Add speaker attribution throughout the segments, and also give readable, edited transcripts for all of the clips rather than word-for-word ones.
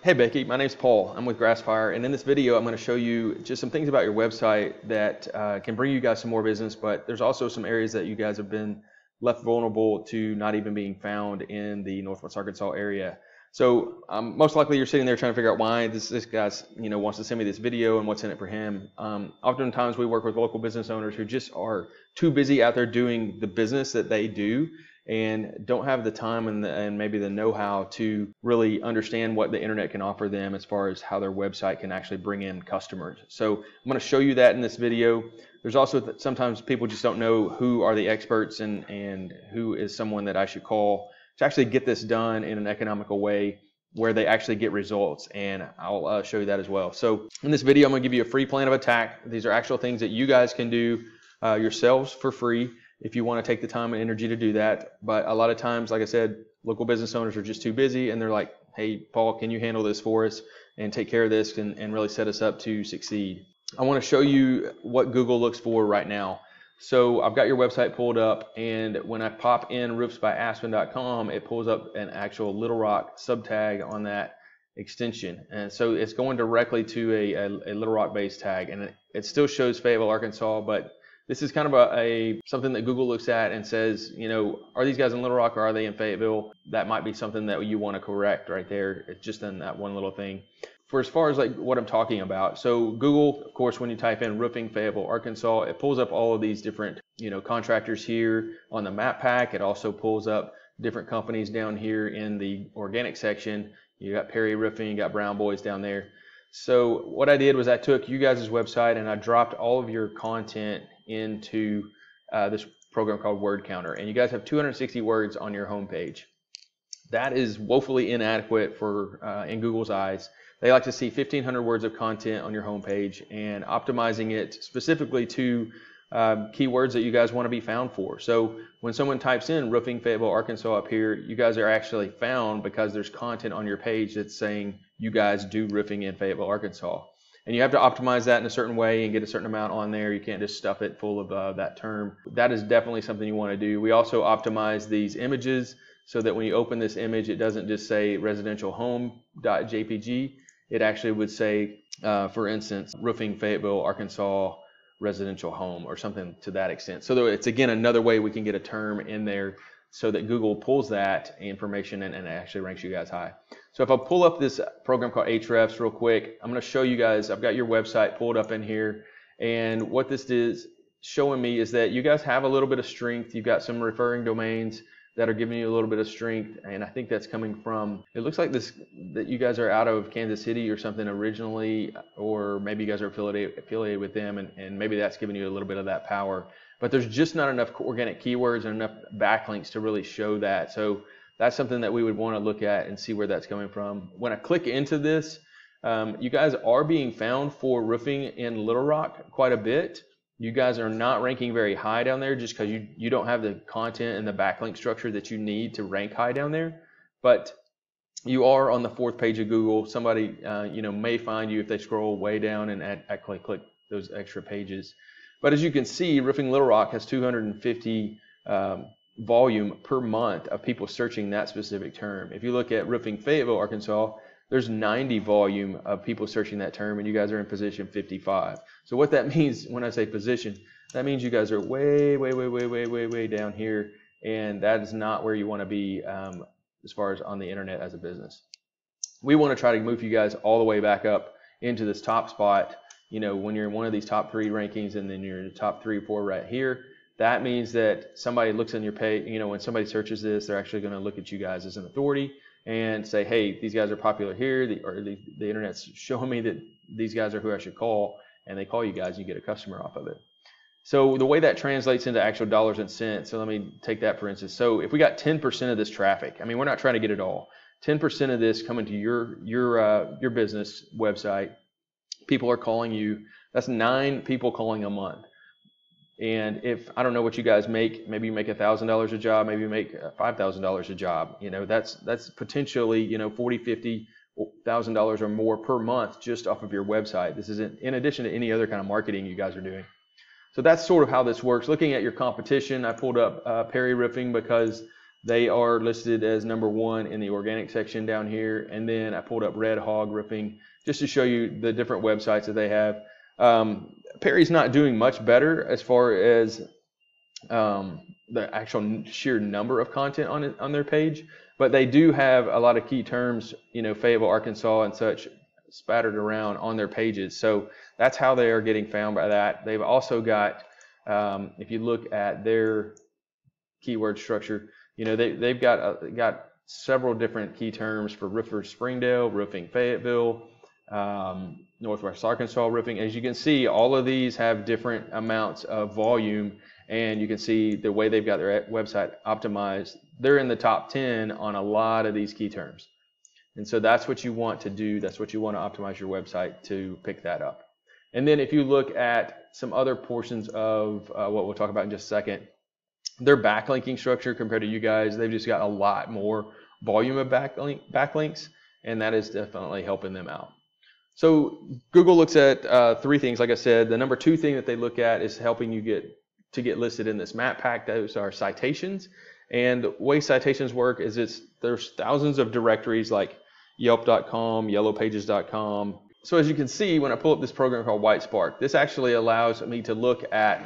Speaker 1: Hey Becky, my name's Paul. I'm with Grassfire, and in this video I'm going to show you just some things about your website that can bring you guys some more business, but there's also some areas that you guys have been left vulnerable to not even being found in the Northwest Arkansas area. So most likely you're sitting there trying to figure out why this guy's wants to send me this video and what's in it for him. Oftentimes we work with local business owners who just are too busy out there doing the business that they do and don't have the time and maybe the know-how to really understand what the internet can offer them as far as how their website can actually bring in customers. So I'm going to show you that in this video. There's also sometimes people just don't know who are the experts and who is someone that I should call to actually get this done in an economical way where they actually get results, and I'll show you that as well. So in this video I'm going to give you a free plan of attack. These are actual things that you guys can do yourselves for free if you want to take the time and energy to do that. But a lot of times, like I said, local business owners are just too busy and they're like, hey Paul, can you handle this for us and take care of this and really set us up to succeed? I want to show you what Google looks for right now. So I've got your website pulled up, and when I pop in roofsbyaspen.com, it pulls up an actual Little Rock subtag on that extension, and so it's going directly to a Little Rock based tag, and it still shows Fayetteville, Arkansas, but this is kind of something that Google looks at and says, are these guys in Little Rock or are they in Fayetteville? That might be something that you want to correct right there. It's just in that one little thing. For as far as like what I'm talking about, so Google, of course, when you type in roofing Fayetteville, Arkansas, it pulls up all of these different contractors here on the map pack. It also pulls up different companies down here in the organic section. You got Perry Roofing, you got Brown Boys down there. So what I did was I took you guys' website and I dropped all of your content into this program called Word Counter, and you guys have 260 words on your homepage. That is woefully inadequate for in Google's eyes. They like to see 1,500 words of content on your homepage, and optimizing it specifically to keywords that you guys want to be found for. So when someone types in roofing Fayetteville, Arkansas up here, you guys are actually found because there's content on your page that's saying you guys do roofing in Fayetteville, Arkansas. And you have to optimize that in a certain way and get a certain amount on there. You can't just stuff it full of that term. That is definitely something you want to do. We also optimize these images so that when you open this image, it doesn't just say residential home.jpg. It actually would say, for instance, roofing Fayetteville, Arkansas residential home, or something to that extent. So it's again another way we can get a term in there so that Google pulls that information and actually ranks you guys high. So if I pull up this program called Ahrefs real quick, I'm going to show you guys. I've got your website pulled up in here, and what this is showing me is that you guys have a little bit of strength. You've got some referring domains that are giving you a little bit of strength, and I think that's coming from, it looks like that you guys are out of Kansas City or something originally, or maybe you guys are affiliated with them, and maybe that's giving you a little bit of that power. But there's just not enough organic keywords and enough backlinks to really show that. So that's something that we would want to look at and see where that's coming from. When I click into this, you guys are being found for roofing in Little Rock quite a bit. You guys are not ranking very high down there just because you don't have the content and the backlink structure that you need to rank high down there. But you are on the 4th page of Google. Somebody may find you if they scroll way down and actually click those extra pages. But as you can see, Roofing Little Rock has 250 volume per month of people searching that specific term. If you look at Roofing Fayetteville, Arkansas, there's 90 volume of people searching that term, and you guys are in position 55. So what that means when I say position, that means you guys are way down here, and that is not where you want to be as far as on the internet as a business. We want to try to move you guys all the way back up into this top spot. When you're in one of these top 3 rankings and then you're in the top 3 or 4 right here, that means that somebody looks in your page, when somebody searches this, they're actually going to look at you guys as an authority and say, hey, these guys are popular here, the internet's showing me that these guys are who I should call, and they call you guys and you get a customer off of it. So the way that translates into actual dollars and cents, so let me take that for instance. So if we got 10% of this traffic, I mean, we're not trying to get it all. 10% of this coming to your business website, people are calling you. That's 9 people calling a month. And if I don't know what you guys make, maybe you make $1,000 a job, maybe you make $5,000 a job. That's potentially $40,000, $50,000 or more per month just off of your website. This is in addition to any other kind of marketing you guys are doing. So that's sort of how this works. Looking at your competition, I pulled up Perry Roofing because They are listed as #1 in the organic section down here. And then I pulled up Red Hog Roofing just to show you the different websites that they have. Perry's not doing much better as far as the actual sheer number of content on their page, but they do have a lot of key terms, Fayetteville, Arkansas and such spattered around on their pages. So that's how they are getting found by that. They've also got, if you look at their keyword structure, they've got several different key terms for roofers Springdale, roofing Fayetteville, Northwest Arkansas roofing. As you can see, all of these have different amounts of volume, and you can see the way they've got their website optimized. They're in the top 10 on a lot of these key terms. And so that's what you want to do. That's what you want to optimize your website to pick that up. And then if you look at some other portions of what we'll talk about in just a second, their backlinking structure compared to you guys, they've just got a lot more volume of backlinks, and that is definitely helping them out. So Google looks at 3 things. Like I said, the #2 thing that they look at is helping you get listed in this map pack. Those are citations. And the way citations work is there's thousands of directories like Yelp.com, Yellowpages.com. So as you can see, when I pull up this program called WhiteSpark, this actually allows me to look at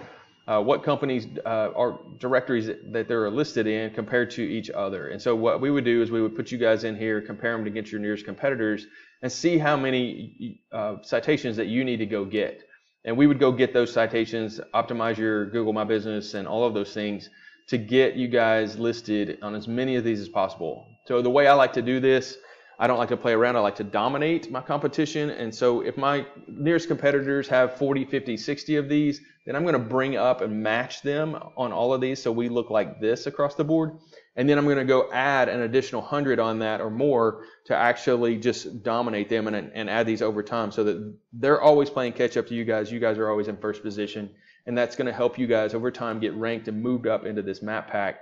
Speaker 1: what companies are directories that they're listed in compared to each other. And so what we would do is we would put you guys in here, compare them against your nearest competitors, and see how many citations that you need to go get. And we would go get those citations, optimize your Google My Business and all of those things to get you guys listed on as many of these as possible. So the way I like to do this, I don't like to play around. I like to dominate my competition. And so if my nearest competitors have 40, 50, 60 of these, then I'm going to bring up and match them on all of these so we look like this across the board. And then I'm going to go add an additional 100 on that or more to actually just dominate them and add these over time so that they're always playing catch up to you guys. You guys are always in first position. And that's going to help you guys over time get ranked and moved up into this map pack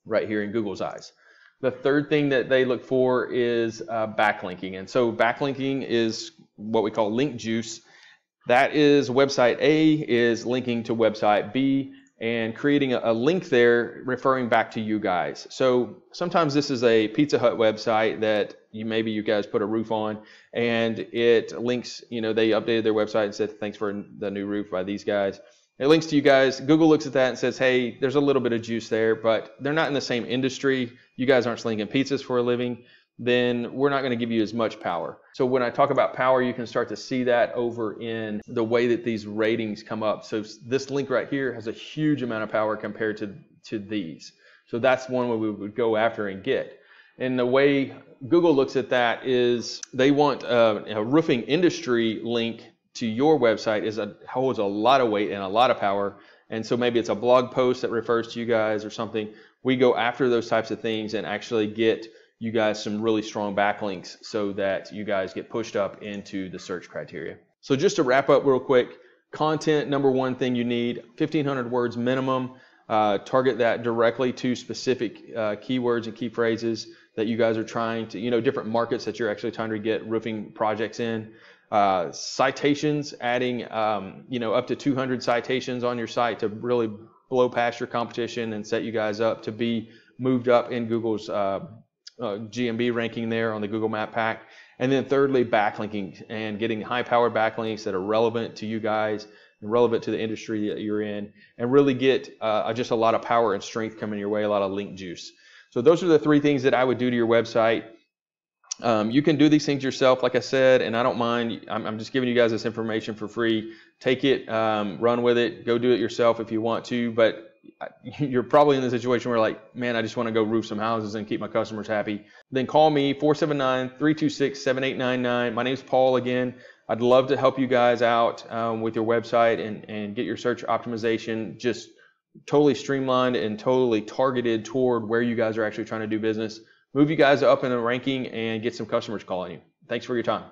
Speaker 1: right here in Google's eyes. The third thing that they look for is backlinking. And so backlinking is what we call link juice. That is website A is linking to website B and creating a link there referring back to you guys. So sometimes this is a Pizza Hut website that maybe you guys put a roof on, and it links, they updated their website and said thanks for the new roof by these guys. It links to you guys. Google looks at that and says, hey, there's a little bit of juice there, but they're not in the same industry. You guys aren't slinging pizzas for a living. Then we're not going to give you as much power. So when I talk about power, you can start to see that over in the way that these ratings come up. So this link right here has a huge amount of power compared to these. So that's one way we would go after and get. And the way Google looks at that is they want a roofing industry link to your website holds a lot of weight and a lot of power. And so maybe it's a blog post that refers to you guys or something. We go after those types of things and actually get you guys some really strong backlinks so that you guys get pushed up into the search criteria. So just to wrap up real quick, content, #1 thing you need, 1,500 words minimum. Target that directly to specific keywords and key phrases that you guys are trying to, different markets that you're actually trying to get roofing projects in. Citations, adding, up to 200 citations on your site to really blow past your competition and set you guys up to be moved up in Google's GMB ranking there on the Google Map Pack. And then thirdly, backlinking and getting high-powered backlinks that are relevant to you guys and relevant to the industry that you're in, and really get just a lot of power and strength coming your way, a lot of link juice. So those are the 3 things that I would do to your website. You can do these things yourself, like I said, and I don't mind. I'm just giving you guys this information for free. Take it, run with it, go do it yourself if you want to, but you're probably in the situation where like, man, I just want to go roof some houses and keep my customers happy. Then call me, 479-326-7899. My name's Paul again. I'd love to help you guys out with your website and get your search optimization just totally streamlined and totally targeted toward where you guys are actually trying to do business. Move you guys up in the ranking and get some customers calling you. Thanks for your time.